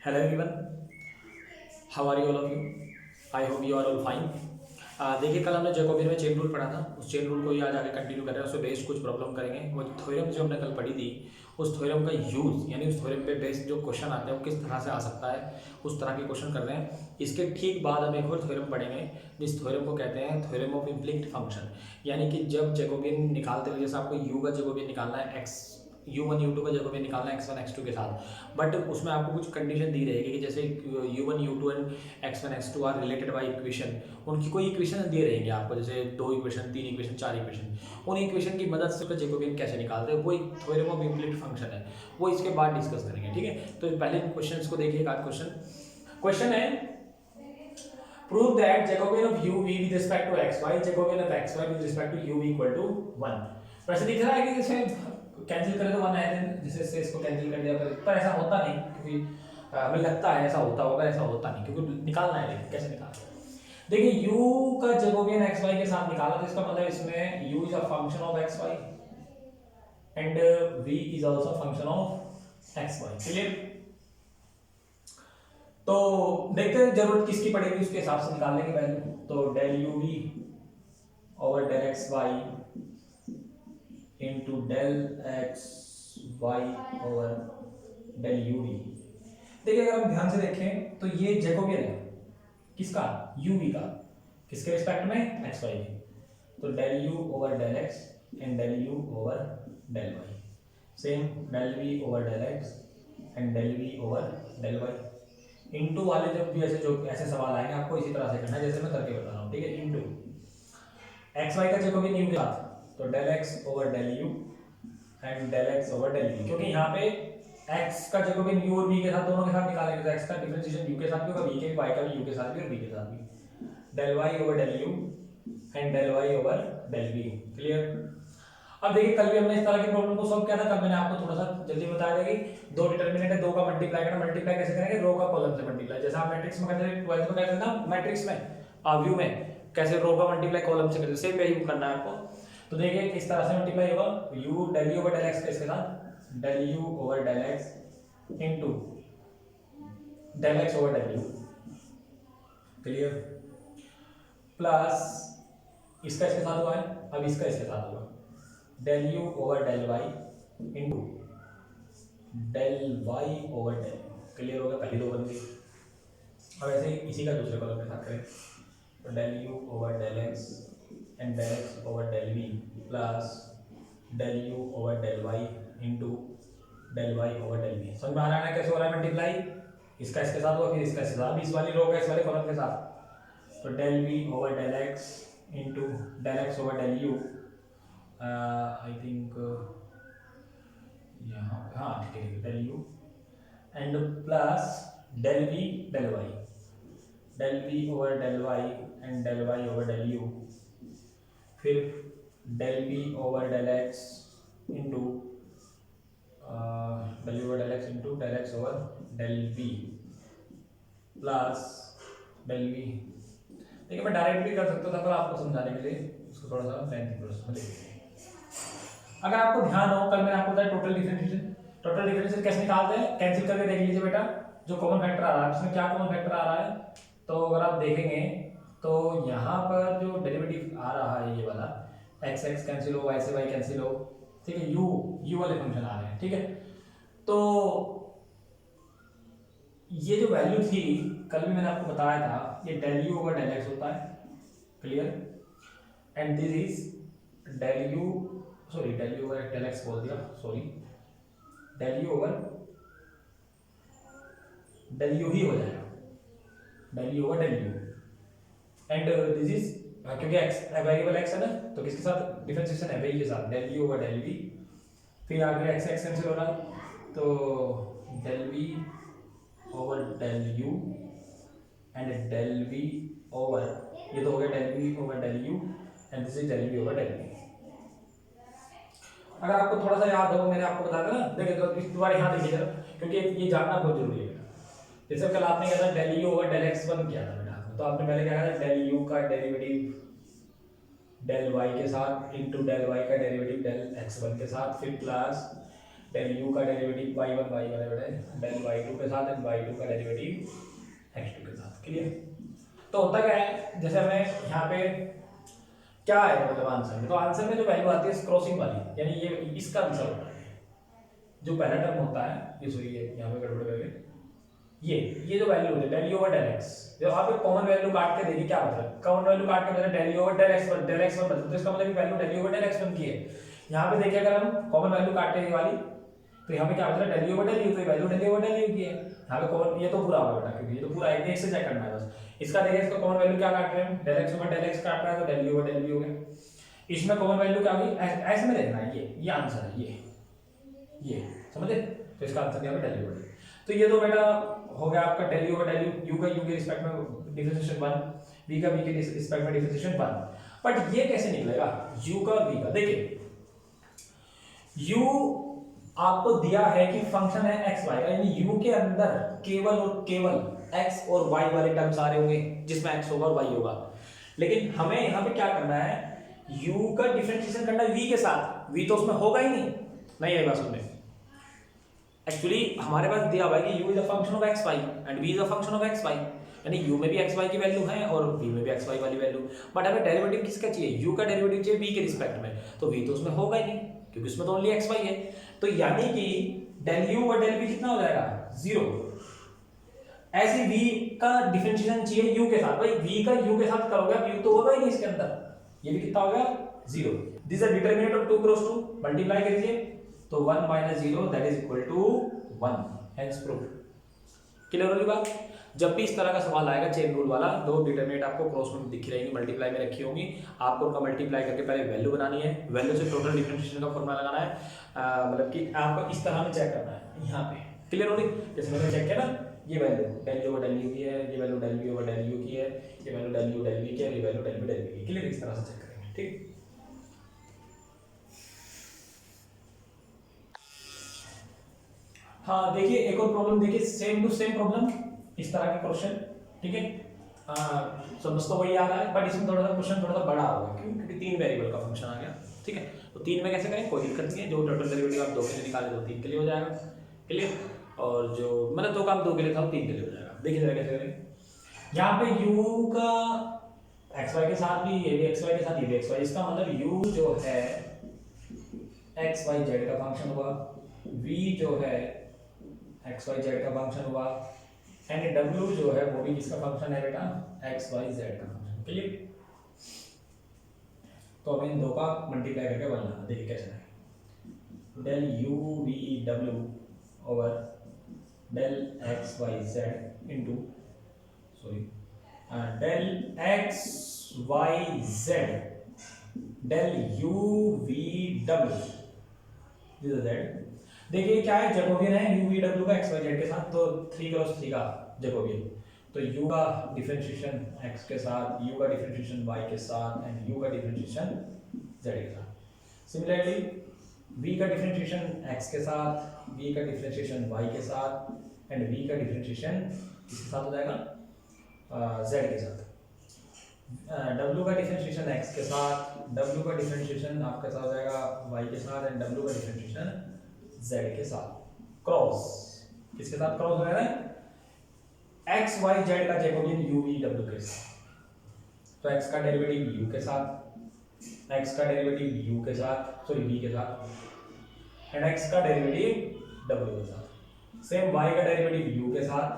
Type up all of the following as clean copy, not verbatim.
Hello everyone, how are you all of you? I hope you are all fine. देखिए कल हमने Jacobian में chain rule पढ़ा था, उस चेन रूल को ही आज आगे कंटिन्यू कर रहे हैं। उससे बेस्ड कुछ प्रॉब्लम करेंगे। वो थ्योरम जो हमने कल पढ़ी थी, उस थ्योरम का यूज़ यानी उस थ्योरम पे बेस्ड जो क्वेश्चन आते हैं वो किस तरह से आ सकता है, उस तरह के क्वेश्चन कर रहे हैं। इसके ठीक बाद हम एक और थ्योरम पढ़ेंगे, जिस थ्योरम को कहते हैं थ्योरम ऑफ इम्प्लिक्ट फंक्शन। यानी कि जब जैकोबियन निकालते हुए, जैसे आपको यू का जैकोबियन निकालना है एक्स u1 u2 का जैकोबियन निकालना है x1 x2 के साथ, बट उसमें आपको कुछ कंडीशन दी रहेगी कि जैसे u1 u2 and x1 x2 are related by equation. उनकी कोई इक्वेशन दे रहेंगे आपको, जैसे 2 इक्वेशन, 3 इक्वेशन, 4 इक्वेशन। उन इक्वेशन की मदद से जैकोबियन कैसे निकालते हैं, वो एक थ्योरम ऑफ इम्प्लिक्ट फंक्शन है, वो इसके बाद डिस्कस करेंगे। ठीक है, तो पहले क्वेश्चन को देखिए। क्वेश्चन है prove that Jacobian of u v with respect to x y, Jacobian of x y with respect to u v equal to 1। वैसे दिख रहा है कि जैसे कैंसिल करें तो 1 आए थे, जिससे इसको कैंसिल कर दिया, पर ऐसा होता नहीं, क्योंकि हमें लगता है ऐसा होता होगा, ऐसा होता नहीं, क्योंकि निकालना है। देखिए कैसे निकालना है। देखिए u का जैकोबियन x y के साथ निकाला, तो इसका मतलब इसमें u is a function of x y and v is also function of x y। Clear? तो देखते हैं जरूरत किसकी पड़ेगी, उसके हिसाब से निकाल लेंगे वैल्यू। तो del u v over del x y into del x y over del u v. देखिए अगर हम ध्यान से देखें तो ये जैकोबियन है किसका, यू वी का, किसके रिस्पेक्ट में, एक्स वाई के। तो del u over del x and del u over del y, same del we over del x and del we over del y. Into वाले जब भी ऐसे सवाल आएंगे, आपको इसी तरह से करना है जैसे मैं करके बता रहा हूँ। ठीक है, इनटू एक्स वाई का जैकोबियन यू के साथ, तो del x over del u and del x over del v, क्योंकि यहाँ पे एक्स का जैकोबियन यू और वी के साथ, दोनों के साथ निकालेंगे, तो एक्स का डिफरेंशिएशन यू के साथ भी होगा, वी के वाई का भी यू के साथ भी और वी के साथ भी। Del Y over del u and del Y over del we. Clear? अब देखिए कल भी हमने इस तरह की प्रॉब्लम को सॉल्व किया था। कल मैंने आपको थोड़ा सा जल्दी बताया था कि दो डिटरमिनेंट है, दो का मल्टीप्लाई करना। मल्टीप्लाई कैसे करेंगे, रो का कॉलम से मल्टीप्लाई, जैसे आप मैट्रिक्स में करते थे, 12th में कैसे था मैट्रिक्स में, व्यू में कैसे रो का मल्टीप्लाई कॉलम से करते, सेम वही करना है आपको। तो देखिए किस तरह से मल्टीप्लाई होगा, u del u over del x इसके साथ, del u over del x into del x over del u. Clear? Plus इसका इसके साथ हुआ है, अब इसका इसके साथ होगा, del u over del y into del Y over del. Clear हो गया, पहली दो बन गई। अब ऐसे ही इसी का दूसरे कॉलम के साथ करें, तो del u over del x and del x over del we plus del u over del y into del Y over del v. समझ में आ रहा है कैसे हो रहा है मल्टीप्लाई, इसका इसके साथ हुआ, फिर इसका इसके साथ, इस वाली रो का इस वाले कॉलम के साथ। तो del we over del x into del x over del u, I think यहाँ, हाँ ठीक है, del u and plus del v del y, del we over del Y and del Y over del you, फिर del we over del x into del u over del x into del x over del we plus del v. देखिए मैं direct भी कर सकता था, पर आपको समझाने के लिए उसको थोड़ा सा लेंथी प्रोसेस में देखते हैं। अगर आपको ध्यान हो, कल मैंने आपको बताया टोटल डिफरेंशिएशन कैसे निकालते हैं, कैंसिल करके देख लीजिए बेटा, जो कॉमन फैक्टर आ रहा है उसमें क्या कॉमन फैक्टर आ रहा है। तो अगर आप देखेंगे तो यहाँ पर जो डेरिवेटिव आ रहा है ये वाला, एक्स एक्स कैंसिल हो, वाई से वाई कैंसिल हो, ठीक है, यू वाले फंक्शन आ रहे हैं। ठीक है, तो ये जो वैल्यू थी कल भी मैंने आपको बताया था, ये del u over del x होता है। Clear? And this is del u, sorry del u over del x बोल दिया, sorry del u over del u ही हो जाएगा, del u over del u and this is, क्योंकि x variable x है ना, तो किसके साथ डिफरेंशिएशन है, वही के साथ, del u over del v, फिर आगे एक्स एक्स कैंसिल हो रहा है, तो del we over del u and del we over, ये तो हो गया del we over del u and this is del we over del v. अगर आपको थोड़ा सा याद हो, मैंने आपको बताया था ना, देखिए तो दोबारा यहाँ देखिए जरा, क्योंकि ये जानना बहुत जरूरी है। जैसे कल आपने क्या था, del u over del x one किया था बेटा, तो आपने पहले क्या कहा, डेल यू का डेरिवेटिव डेल वाई के साथ इंटू डेल वाई का डेरिवेटिव डेल एक्स वन के साथ, फिर प्लस डेल यू का डेरिवेटिव y1 डेल y2 के साथ एंड y2 का डेरिवेटिव x2 के साथ। क्लियर? तो होता क्या है, जैसे हमें यहाँ पे क्या है मतलब आंसर में, तो आंसर में जो वैल्यू आती है क्रॉसिंग वाली, यानी ये इसका आंसर होता है जो पहला टर्म होता है, ये सॉरी ये यहाँ पे गड़बड़ कर गए, ये जो वैल्यू होती है del u over del x, जब आप एक कॉमन वैल्यू काट के देखिए क्या मतलब, कॉमन वैल्यू काट के मतलब del u over del x one, तो इसका मतलब value del u over del x one की है। यहाँ पे देखिए अगर हम कॉमन वैल्यू काटते हैं वाली, तो यहाँ पे क्या होता है del u over del u, तो value del u over del u की है। यहाँ पे कॉमन ये तो पूरा होगा बेटा, क्योंकि ये तो पूरा एक से चेक करना है बस। इसका देखिए इसका कॉमन वैल्यू क्या काट रहे हैं, del x over del x काट रहा है, तो del u over del u हो गया। इसमें कॉमन वैल्यू क्या होगी, ऐसे में देखना है, ये आंसर है, ये समझे? तो इसका आंसर क्या होगा डेल यू ओवर। तो ये तो बेटा हो गया आपका del u over del u का यू के रिस्पेक्ट में डिफरेंशिएशन 1, v का v के रिस्पेक्ट में डिफरेंशिएशन 1। बट ये कैसे निकलेगा u का v का? देखिए u आपको दिया है कि फंक्शन है x y का, यानी u के अंदर केवल और केवल x और y वाले टर्म्स आ रहे होंगे, जिसमें x होगा और y होगा। लेकिन हमें यहाँ पे क्या करना है, u का डिफरेंशिएशन करना है v के साथ, v तो उसमें होगा ही नहीं है बात सुनने। एक्चुअली हमारे पास दिया हुआ है कि u is a function of x y and v is a function of x y, यानी u में भी x y की वैल्यू है और v में भी x y वाली वैल्यू। बट हमें डेरिवेटिव किसका चाहिए, u का डेरिवेटिव चाहिए v के रिस्पेक्ट में, तो v तो उसमें होगा ही नहीं क्योंकि उसमें तो ओनली x y है। तो यानी कि डेल u और डेल v कितना हो जाएगा, 0। ऐसे v का डिफरेंशिएशन चाहिए u के साथ, भाई v का u के साथ करोगे आप, u तो होगा ही नहीं इसके अंदर, ये भी कितना हो गया 0। This is determinant of 2 cross 2, multiply कीजिए तो 1 - 0 that is equal to 1, hence proof. Clear होगी बात? जब भी इस तरह का सवाल आएगा चेन रूल वाला, दो डिटरमिनेंट आपको क्रॉस में दिख रहेंगी, मल्टीप्लाई में रखी होंगी, आपको उनका मल्टीप्लाई करके पहले वैल्यू बनानी है, वैल्यू से टोटल डिफरेंशिएशन का फॉर्मूला लगाना है, मतलब कि आपको इस तरह में चेक करना है यहाँ पे। क्लियर होगी? जैसे मैंने चेक किया ना, ये value del u over del u की है, ये value del we over del u की है, ये value del u del v की है, ये value del v del v की। क्लियर? इस तरह से चेक करेंगे, ठीक। हाँ देखिए एक और प्रॉब्लम देखिए, सेम टू सेम प्रॉब्लम, इस तरह के क्वेश्चन, ठीक है। समझ तो वही आ रहा है, बट इसमें थोड़ा सा क्वेश्चन थोड़ा सा बड़ा होगा, क्यों? क्योंकि 3 वेरिएबल का फंक्शन आ गया, ठीक है। तो 3 में कैसे करें, कोई दिक्कत नहीं है, जो टोटल डेरिवेटिव आप 2 के लिए निकाले तो 3 के लिए हो जाएगा, क्लियर। और जो मतलब 2 का आप 2 के लिए था 3 के लिए हो जाएगा। देखिए जरा कैसे करें, यहाँ पे u का xy के साथ भी, ये भी xy के साथ, ये भी xy, इसका मतलब u जो है x y z का फंक्शन हुआ, v जो है एक्स वाई जेड का फंक्शन हुआ, एंड w जो है वो भी किसका फंक्शन है बेटा, एक्स वाई जेड का फंक्शन। क्लियर? तो हमें इन दो का मल्टीप्लाई करके बनाना, देखिए कैसे है, del u V W over del x Y Z into sorry del x Y Z del u V W, this is Z. देखिए क्या है, जैकोबियन है u v w का x y z के साथ, तो 3 क्रॉस 3 का जैकोबियन, तो u का डिफरेंशिएशन x के साथ, u का डिफरेंशिएशन y के साथ एंड u का डिफरेंशिएशन z के साथ। सिमिलरली v का डिफरेंशिएशन x के साथ, v का डिफरेंशिएशन y के साथ एंड v का डिफरेंशिएशन किसके साथ हो जाएगा, z के साथ। w का डिफरेंशिएशन x के साथ, w का डिफरेंशिएशन आपके साथ हो जाएगा y के साथ एंड w का डिफरेंशिएशन z के साथ। क्रॉस किसके साथ क्रॉस हो रहा है, x y z का जैकोबियन u v w के साथ। तो x का डेरिवेटिव u के साथ, x का डेरिवेटिव u के साथ सॉरी v के साथ एंड x का डेरिवेटिव w के साथ। सेम y का डेरिवेटिव u के साथ,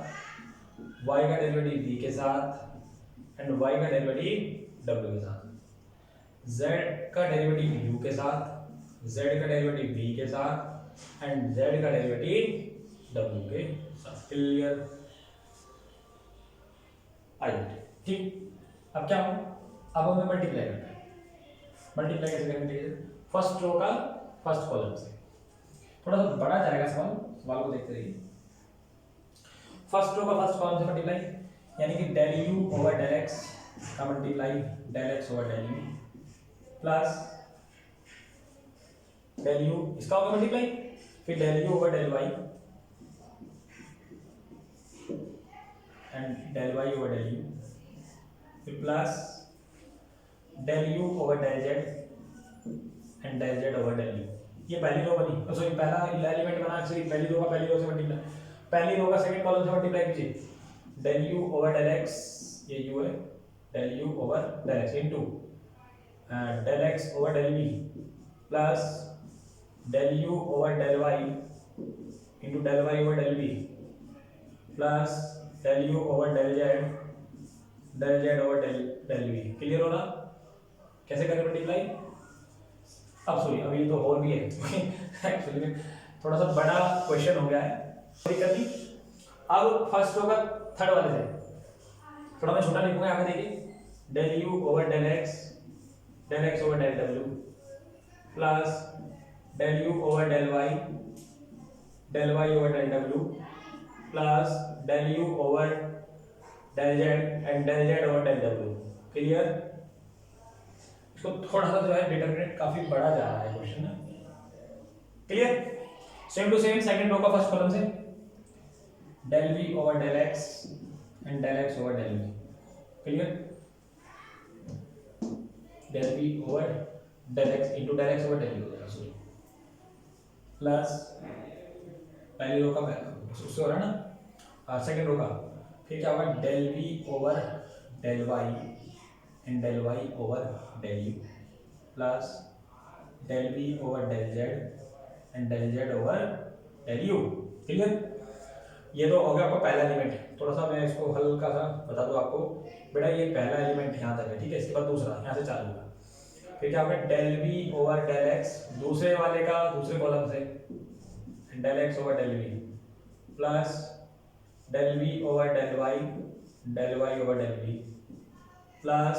y का डेरिवेटिव v के साथ एंड y का डेरिवेटिव w के साथ। z का डेरिवेटिव u के साथ, z का डेरिवेटिव v के साथ एंड z का डेरिवेटिव w के साथ। क्लियर? आइए, ठीक। अब क्या हो, अब हमें मल्टीप्लाई करना है। मल्टीप्लाई कैसे करेंगे, फर्स्ट रो का फर्स्ट कॉलम से। थोड़ा सा बड़ा जाएगा सवाल, सवाल को देखते रहिए। फर्स्ट रो का फर्स्ट कॉलम से मल्टीप्लाई, यानी कि del u over del x का multiply del x over del u plus del u, इसका होगा मल्टीप्लाई, फिर del u over del y and del y over del u, फिर plus del u over del z and del z over del u। ये पहली रो बनी, sorry पहला element बना, actually पहली रो का पहली रो से मल्टीप्लाई, पहली रो का सेकंड कॉलम से मल्टीप्लाई कीजिए, del u over del x, ये यू है, del u over del x into del x over del we plus del u over del y into del Y over del we plus del u over del Z over del we. Clear हो ना? कैसे करें multiply? अब sorry, अब ये तो और भी है एक्चुअली में थोड़ा सा बड़ा क्वेश्चन हो गया है, कर दी। अब फर्स्ट होगा थर्ड वाले से, थोड़ा मैं छोटा लिखूंगा, यहाँ पे देखिए, del u over del x over del W plus del u over del Y over del W plus del u over del Z and del Z over del W. Clear? इसको थोड़ा सा जो है डिटरमिनेंट काफी बड़ा जा रहा है क्वेश्चन ना। Clear? Same to same second row का फर्स्ट कॉलम से del we over del x and del x over del we. Clear? Del we over del x into del x over del v हो जाएगा, sorry, plus पहली row का उससे हो रहा है ना, सेकंड रो का, फिर क्या होगा, del we over del Y and del Y over del you plus del we over del Z and del Z over del u. Clear? ये तो हो गया आपका पहला एलिमेंट। थोड़ा सा मैं इसको हल्का सा बता दूं आपको, बेटा ये पहला एलिमेंट यहाँ तक है, ठीक है, इसके बाद दूसरा यहाँ से चालू होगा, फिर क्या होगा, del we over del x दूसरे वाले का दूसरे कॉलम से del x over del we plus del we over del Y over del we plus,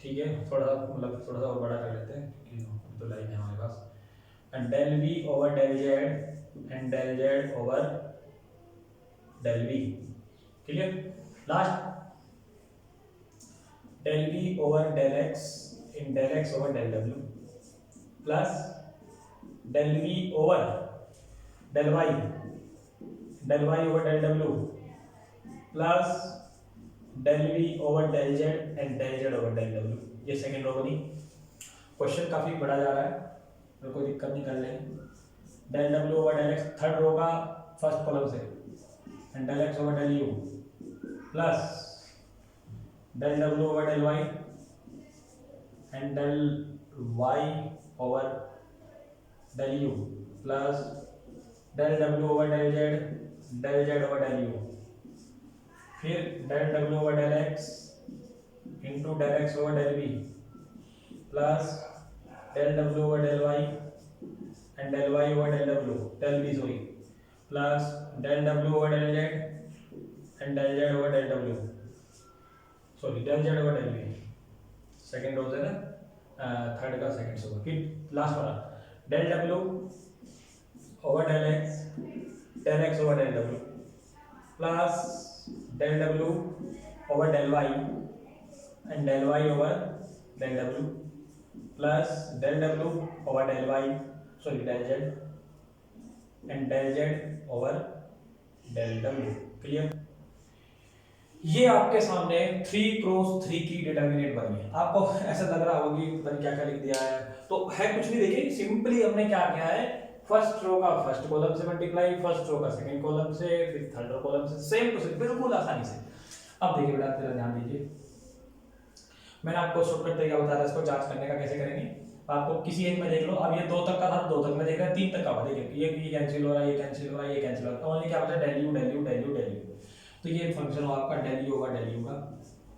ठीक है, थोड़ा सा मतलब थोड़ा सा और बड़ा कर लेते हैं क्योंकि तो लाइन है हमारे पास, and del we over del Z and del Z over del we. Clear? Last del we over del X in del x over del W plus del we over del Y over del W plus del we over del Z and del Z over del W. ये second row बनी। Question काफी बड़ा जा रहा है, तो कोई दिक्कत नहीं, कर लेंगे। Del W over del X third row का फर्स्ट कॉलम से and del x over del you plus del W over del Y and del Y over del you plus del W over del Z over del you, फिर del W over del x into del x over del we plus del W over del Y and del Y over del V sorry, plus del W over del Z and del Z over del डब्ल्यू sorry del Z over del v. Second row से ना, third का second से होगा। फिर last वाला del W over del x over del W plus del W over del Y and del Y over del W plus del W over del Y sorry del Z and del Z over del W. Clear? ये आपके सामने 3x3 की determinant बनी है। आपको ऐसा लग रहा होगा कि पता नहीं क्या क्या लिख दिया है, तो है कुछ नहीं। देखिए सिंपली हमने क्या किया है, फर्स्ट रो का फर्स्ट कॉलम से मल्टीप्लाई, फर्स्ट रो का सेकंड कॉलम से, फिर थर्ड रो कॉलम से, सेम टू सेम, बिल्कुल आसानी से। अब देखिए बेटा, तेरा ध्यान दीजिए, मैंने आपको शॉर्टकट तरीका बताया था इसको जांच करने का, कैसे करेंगे। आपको किसी एक में देख लो, अब ये 2 तक का था, 2 तक में देख रहा है, 3 तक का देखिए, ये कैंसिल हो रहा है, ये कैंसिल हो रहा है, ये कैंसिल हो रहा है, ओनली क्या बचा, डेल यू। तो ये फंक्शन हो आपका डेल यू का।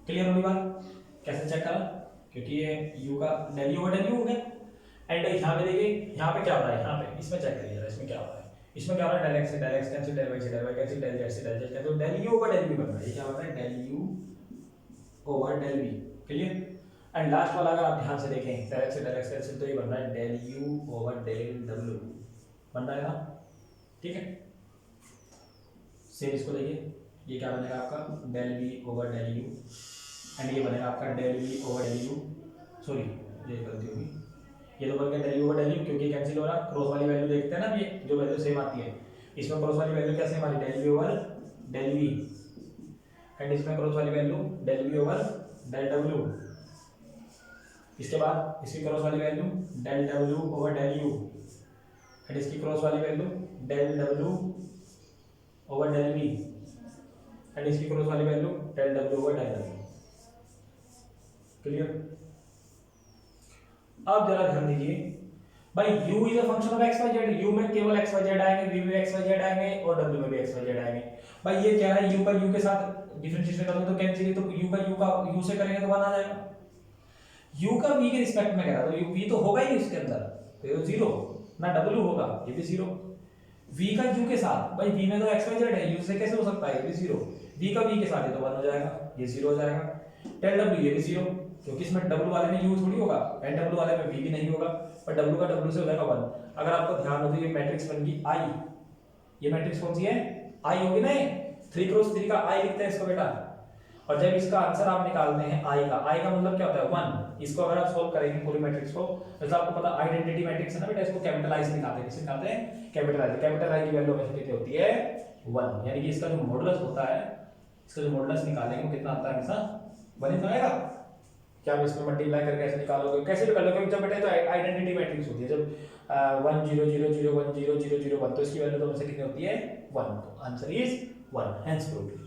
क्लियर होगी बात? कैसे चेक करा, क्योंकि ये यू का डेल यू हो गया। एंड यहाँ पे देखिए, यहाँ पे क्या हो रहा है, यहाँ पे इसमें चेक करिए, इसमें क्या हो रहा है, इसमें क्या हो रहा है, डेल एक्स से del x cancel, del y से del y cancel, del z से del z cancel, del u over del v बन रहा है। ये क्या बन रहा है, del u over del we. Clear? And last वाला अगर आप ध्यान से देखें, डेल एक्स से डेल एक्स कैंसिल, तो ये बन रहा है डेल यू ओवर डेल डब्ल्यू बन रहा है ना। ठीक है, सेम इसको देखिए, ये क्या बनेगा आपका, del we over del u and ये बनेगा आपका del we over del u, sorry ये गलती होगी, ये तो बन गया del u over del u, क्योंकि कैंसिल हो रहा। क्रॉस वाली वैल्यू देखते हैं ना, ये जो वैल्यू सेम आती है, इसमें क्रॉस वाली वैल्यू क्या सेम आ रही है, del we over del we, and इसमें क्रॉस वाली value del we over del W. इसके बाद इसकी क्रॉस वाली value del W over del u, and इसकी क्रॉस वाली value del W over del we, and इसकी क्रॉस वाली value del W over del W. Clear? अब जरा ध्यान दीजिए भाई, u is a function of x y z, u में केवल x y z आएंगे, v में x y z आएंगे और w में भी x y z आएंगे। भाई ये क्या है, u का u के साथ डिफरेंशिएशन करोगे तो कैंसिल, तो u का u से करेंगे तो 1 आ जाएगा। u का v के रिस्पेक्ट में करा तो v तो होगा ही उसके अंदर, तो ये 0 ना, w होगा, ये भी 0। v का u के साथ, भाई v में तो x y z है, u से कैसे हो सकता है, ये भी 0। v का v के साथ ये तो 1 हो जाएगा, ये 0 हो जाएगा। डेल w ये भी 0, क्योंकि इसमें w वाले में u थोड़ी होगा, एंड w वाले में v भी नहीं होगा, पर w का w से हो जाएगा 1। अगर आपको ध्यान हो तो ये मैट्रिक्स बन गई I, ये मैट्रिक्स कौन सी है, I होगी ना, 3 क्रॉस 3 का I लिखते हैं इसको बेटा। और जब इसका आंसर आप निकालते हैं I का मतलब क्या होता है 1। इसको अगर आप सॉल्व करेंगे पूरी मैट्रिक्स को, जैसे आपको पता आइडेंटिटी मैट्रिक्स है ना बेटा, इसको कैपिटल I से निकालते हैं, किससे निकालते हैं, कैपिटल I से। कैपिटल I की वैल्यू हमेशा कितनी होती है 1, यानी कि इसका जो मॉडुलस होता है, इसका जो मॉडुलस निकालेंगे वो कितना आता है, हमेशा 1 ही आएगा। क्या आप इसमें मल्टीप्लाई करके ऐसे निकालोगे, कैसे भी कर लो, क्योंकि जब बेटा तो आइडेंटिटी मैट्रिक्स होती है, जब 1 0 0 0 1 0 0 0 1, तो इसकी वैल्यू तो हमेशा कितनी होती है 1, तो answer is 1, hence proved.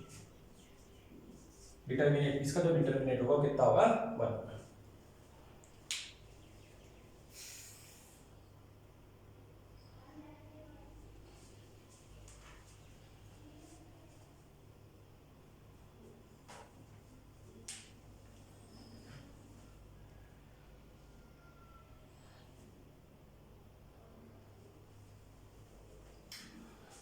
Determinate, इसका जो डिटरमिनेट होगा कितना होगा 1।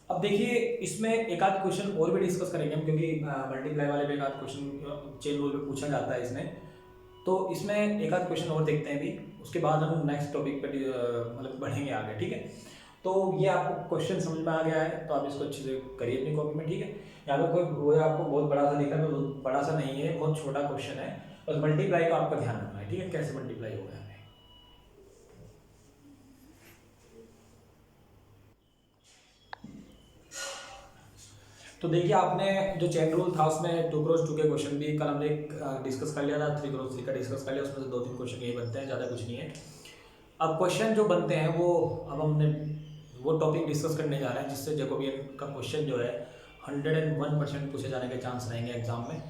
अब देखिए इसमें एक आध क्वेश्चन और भी डिस्कस करेंगे हम, क्योंकि मल्टीप्लाई वाले में एक आध क्वेश्चन चेन रूल पे पूछा जाता है इसमें, तो इसमें एक आध क्वेश्चन और देखते हैं भी, उसके बाद हम नेक्स्ट टॉपिक पे मतलब बढ़ेंगे आगे, ठीक है। तो ये आपको क्वेश्चन समझ में आ गया है, तो आप इसको अच्छे से करिए अपनी कॉपी में, ठीक है। यहाँ पे कोई वो आपको बहुत बड़ा सा दिख रहा है, तो बड़ा सा नहीं है, बहुत छोटा क्वेश्चन है, बस मल्टीप्लाई का आपका ध्यान रखना है, ठीक है, कैसे मल्टीप्लाई होगा। तो देखिए आपने जो चेन रूल था उसमें 2 क्रॉस 2 के क्वेश्चन भी कल हमने डिस्कस कर लिया था, 3 क्रॉस 3 का डिस्कस कर लिया, उसमें से 2-3 क्वेश्चन यही बनते हैं, ज़्यादा कुछ नहीं है। अब क्वेश्चन जो बनते हैं वो अब हमने वो टॉपिक डिस्कस करने जा रहे हैं जिससे जैकोबियन का क्वेश्चन जो है 101% पूछे जाने के चांस रहेंगे एग्जाम में।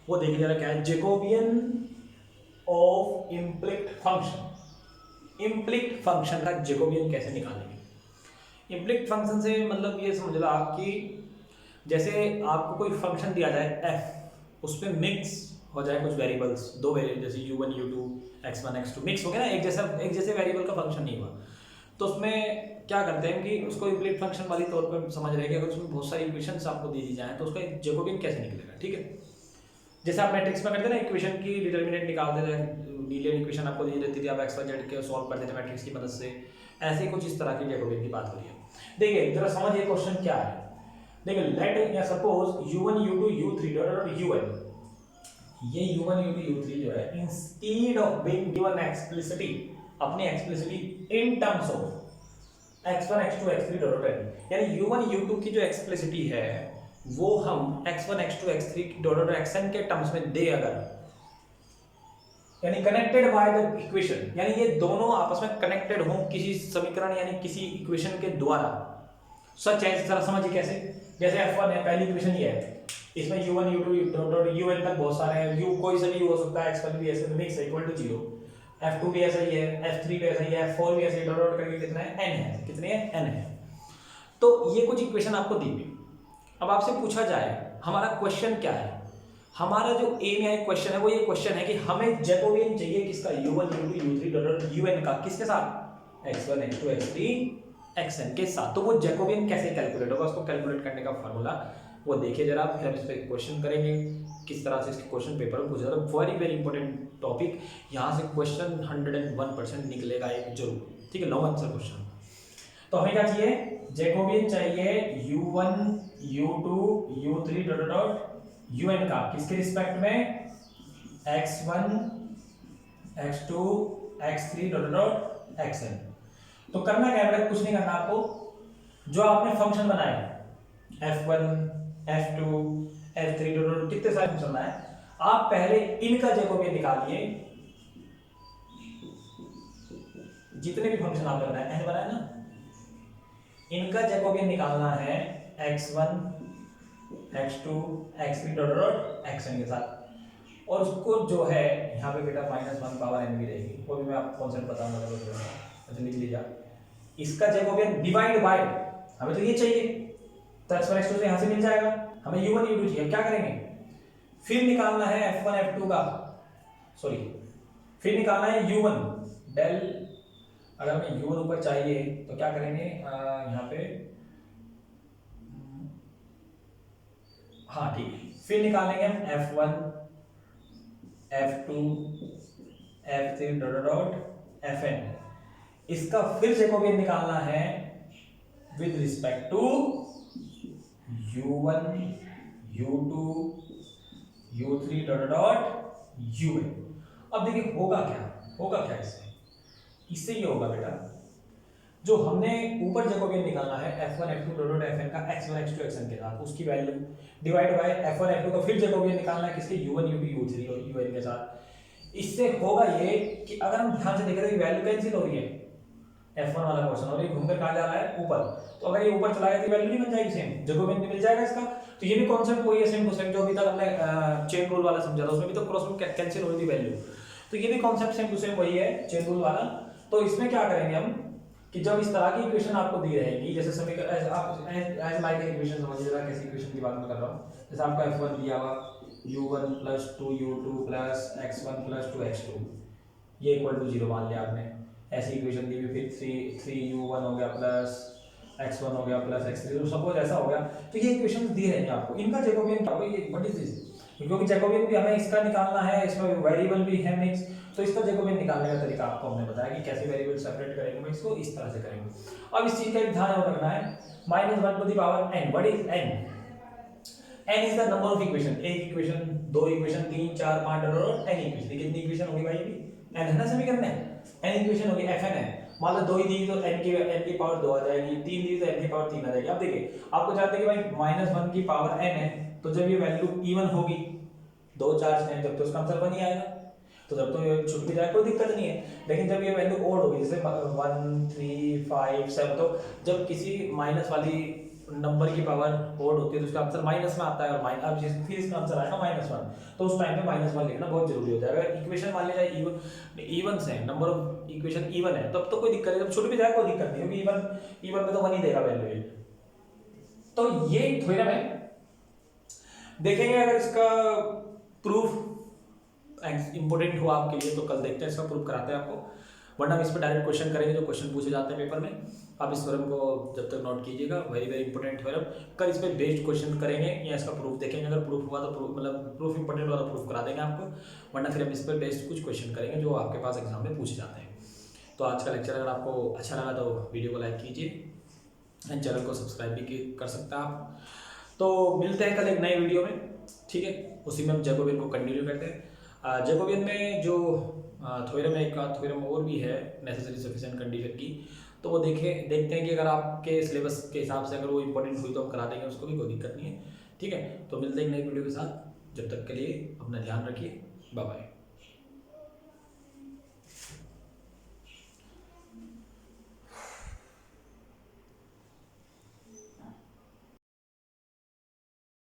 वो देखिए जरा क्या है, जैकोबियन ऑफ इम्प्लिक्ट फंक्शन। इम्प्लिक्ट फंक्शन का जैकोबियन कैसे निकालेंगे। इम्प्लिक्ट फंक्शन से मतलब ये समझ लो आपकी, जैसे आपको कोई फंक्शन दिया जाए f, उस पर मिक्स हो जाए कुछ वेरिएबल्स, 2 वेरिएबल जैसे u1 u2 x1 x2 mix हो गया ना, एक जैसे वेरिएबल का फंक्शन नहीं हुआ, तो उसमें क्या करते हैं कि उसको इम्प्लिक्ट फंक्शन वाली तौर पर समझ रहे हैं कि अगर उसमें बहुत सारी इक्वेशंस आपको दे दी जाए तो उसका जैकोबियन कैसे निकलेगा, ठीक है। जैसे आप मैट्रिक्स में करते हैं ना, इक्वेशन की डिटरमिनेंट निकालते थे, लीनियर इक्वेशन आपको दी जाती थी, आप x y z के सॉल्व करते थे मैट्रिक्स की मदद से, ऐसे ही कुछ इस तरह की जैकोबियन की बात करिए। देखिए जरा समझिए क्वेश्चन क्या है। देखिए लेट या suppose u1 u2 u3 dot un, ये u1 u2 u3 जो है instead of being given explicitly, अपनी explicitly in terms of x1 x2 x3 dot n, यानी u1 u2 की जो एक्सप्लिसिटी है वो हम x1 x2 x3 dot xn के टर्म्स में दे अगर, यानी कनेक्टेड बाय द इक्वेशन, यानी ये दोनों आपस में कनेक्टेड हों किसी समीकरण यानी किसी इक्वेशन के द्वारा, सच है। जरा समझिए कैसे, जैसे f1 है, पहली इक्वेशन ये है, इसमें u1 u2 डॉट un तक बहुत सारे हैं, u कोई से भी हो सकता है, x1 भी ऐसे मिक्स है इक्वल टू 0, f2 भी ऐसा ही है, f3 भी ऐसा ही है, f4 भी ऐसे ही, डॉट डॉट करके कितना है n है, कितने हैं n है। तो ये कुछ इक्वेशन आपको दी हुई, अब आपसे पूछा जाए हमारा क्वेश्चन क्या है, हमारा जो एम या क्वेश्चन है वो ये क्वेश्चन है कि हमें जैकोबियन चाहिए किसका, u1 u2 u3 dot un का, किसके साथ, x1 x2 x3 xn के साथ। तो वो जैकोबियन कैसे कैलकुलेट होगा, उसको कैलकुलेट करने का फार्मूला वो देखिए जरा, फिर हम इस पर क्वेश्चन करेंगे किस तरह से इसके क्वेश्चन पेपर में पूछा जाता है। वेरी वेरी इंपॉर्टेंट टॉपिक, यहाँ से क्वेश्चन 101% निकलेगा एक जरूर, ठीक है, लॉन्ग आंसर क्वेश्चन। तो हमें क्या चाहिए, जैकोबियन चाहिए u1 u2 u3 dot dot un का, किसके रिस्पेक्ट में, x1 x2 x3 dot dot xn। तो करना क्या है, कुछ नहीं करना आपको, जो आपने फंक्शन बनाए f1 f2 f3 कितने सारे फंक्शन बनाए, आप पहले इनका जैकोबियन निकालिए, जितने भी फंक्शन आपने बनाए n बनाया ना, इनका जैकोबियन निकालना है x1 x2 x3 dot dot xn के साथ, और उसको जो है यहाँ पे बेटा -1 पावर n भी रहेगी, वो भी मैं आपको कॉन्सेप्ट बताऊंगा। अच्छा लिख लीजिए, इसका जैकोबियन डिवाइड बाय, हमें तो ये चाहिए तो x1 x2 से यहाँ से मिल जाएगा, हमें u1 u2 चाहिए। क्या करेंगे, फिर निकालना है f1 f2 का, सॉरी फिर निकालना है u1 डेल, अगर हमें u1 ऊपर चाहिए तो क्या करेंगे यहाँ पे, हाँ ठीक है, फिर निकालेंगे हम f1 f2 f3 dot dot fn, इसका फिर जैकोबियन निकालना है with respect to u1 u2 u3 dot dot un। अब देखिए होगा क्या इससे ये होगा बेटा, जो हमने ऊपर जैकोबियन निकालना है f1 f2 dot dot fn का x1 x2 xn के साथ, उसकी value divide by f1 f2 का फिर जैकोबियन निकालना है किसके, u1 u2 u3 और un के साथ। इससे होगा ये कि अगर हम ध्यान से देखें तो वैल्यू कैंसिल हो रही है, f1 वाला क्वेश्चन, और ये घूमकर कहाँ जा रहा है ऊपर, तो अगर ये ऊपर चला गया तो वैल्यू नहीं बन जाएगी सेम, जैकोबियन भी मिल जाएगा इसका। तो ये भी कॉन्सेप्ट वही है, सेम टू सेम जो अभी तक हमने चेन रूल वाला समझा था, उसमें भी तो क्रॉस में कैंसिल हो रही थी वैल्यू, तो ये भी कॉन्सेप्ट सेम टू सेम वही है चेन रूल वाला। तो इसमें क्या करेंगे हम कि जब इस तरह की इक्वेशन आपको दी रहेगी, जैसे समीकरण आप एज लाइक इक्वेशन समझिएगा, कैसी इक्वेशन की बात मैं कर रहा हूँ, जैसे आपका f1 दिया हुआ u1 + 2u2 + x1 + 2x2 ये इक्वल टू 0 मान लिया आपने, ऐसी इक्वेशन दी हुई, फिर 3u1 हो गया प्लस x1 हो गया प्लस x3, तो सपोज ऐसा हो गया, तो ये इक्वेशन दी रहेंगे आपको, इनका जैकोबियन क्या होगा, ये व्हाट इज दिस, क्योंकि जैकोबियन भी हमें इसका निकालना है, इसमें वेरिएबल भी है मिक्स, तो इसका जैकोबियन निकालने का तरीका आपको हमने बताया कि कैसे वेरिएबल सेपरेट करेंगे, मैं इसको इस तरह से करेंगे। अब इस चीज का ध्यान रखना है, -1 to the power n, what is n, n is the number of equation, एक इक्वेशन, दो इक्वेशन, 3 4 5 और n इक्वेशन, कितनी इक्वेशन होगी भाई, n है ना समीकरण में, n इक्वेशन होगी, fn है, मान लो 2 ही दी तो n की पावर 2 आ जाएगी, 3 दी तो n की पावर 3 आ जाएगी। अब देखिए आपको जानते हैं कि भाई -1 की पावर n है, तो जब ये वैल्यू इवन होगी, 2 4 6 जब तो उसका आंसर 1 ही आएगा, तो जब तो ये छूट भी जाए कोई दिक्कत नहीं है। लेकिन जब ये वैल्यू ओड होगी, जैसे 1 3 5 7, तो जब किसी माइनस वाली नंबर की पावर ओड होती है तो उसका आंसर माइनस में आता है, और अब फिर इसका आंसर आएगा -1, तो उस टाइम पे -1 लिखना बहुत जरूरी होता है। अगर इक्वेशन मान लिया जाए इवन से, नंबर ऑफ इक्वेशन इवन है, तब तो कोई दिक्कत नहीं, जब छूट भी जाए कोई दिक्कत नहीं, क्योंकि इवन में तो 1 ही देगा वैल्यू। तो ये थ्योरम है, देखेंगे अगर इसका प्रूफ इंपोर्टेंट हुआ आपके लिए तो कल देखते हैं, इसका प्रूफ कराते हैं आपको, वरना हम इस पर डायरेक्ट क्वेश्चन करेंगे जो क्वेश्चन पूछे जाते हैं पेपर में। आप इस थ्योरम को जब तक नोट कीजिएगा, वेरी वेरी इंपॉर्टेंट थ्योरम, कल इस पर बेस्ड क्वेश्चन करेंगे या इसका प्रूफ देखेंगे, अगर प्रूफ हुआ तो प्रूफ मतलब प्रूफ इंपॉर्टेंट हुआ तो प्रूफ करा देंगे आपको, वरना फिर हम इस पर बेस्ड कुछ क्वेश्चन करेंगे जो आपके पास एग्जाम में पूछे जाते हैं। तो आज का लेक्चर अगर आपको अच्छा लगा तो वीडियो को लाइक कीजिए एंड चैनल को सब्सक्राइब भी कर सकते हैं आप। तो मिलते हैं कल एक नए वीडियो में, ठीक है, उसी में हम जैकोबियन को कंटिन्यू करते हैं। जैकोबियन में जो थ्योरम है, एक थ्योरम और भी है नेसेसरी सफिशिएंट कंडीशन की, तो वो देखते हैं कि अगर आपके सिलेबस के हिसाब से अगर वो इंपॉर्टेंट हुई तो हम करा देंगे, उसको भी कोई दिक्कत नहीं है, ठीक है। तो मिलते हैं एक नई वीडियो के साथ, जब तक के लिए अपना ध्यान रखिए, बाय बाय।